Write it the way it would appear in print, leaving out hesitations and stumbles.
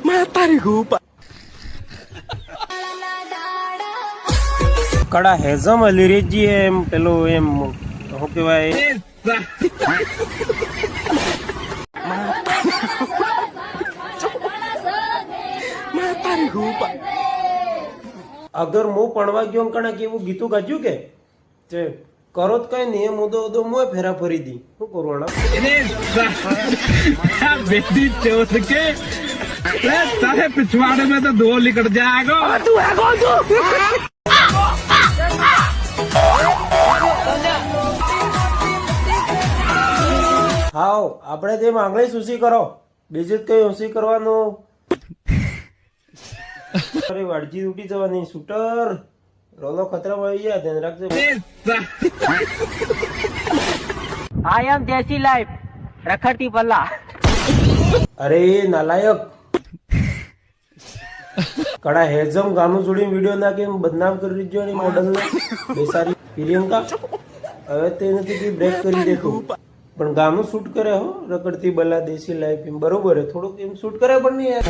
Matari gupa. કડા હેઝમ અલીરેજી એમ પેલો એમ શું કહેવાય માતારી ગુપા. અગર હું ભણવા ગયો કણા કેવું ગીતું ગાજ્યું કે તે કરો તો કઈ નહીં એમ ઉદો ઉદો મોય ફેરા ફરી દી શું કરવાના बेटी चौथ के सारे पिछवाड़े में तो दो निकट जाएगा तू है कौन तू હાવ આપણે તેમ આંગળી સૂસી કરો બીજું કઈ ઓછી કરવાનું અરે વાડજી ઉઠી જવાની શૂટર રોલો ખતરામાં આવી ગયા ધ્યાન રાખજો. I am Desi Life. રખડતી પલ્લા. અરે નાલાયક કડા હેઝમ ગાનું જોડીને વિડીયો નાખી બદનામ કરી દીધો એની મોડલ ને બેસારી પ્રિયંકા. હવે તે નથી બ્રેક કરી દેતું પણ ગાનું શૂટ કરે હો રખડતી બલા દેશી લાઈફ એમ બરોબર હે થોડુંક એમ શૂટ કરે પણ નહીં યાર.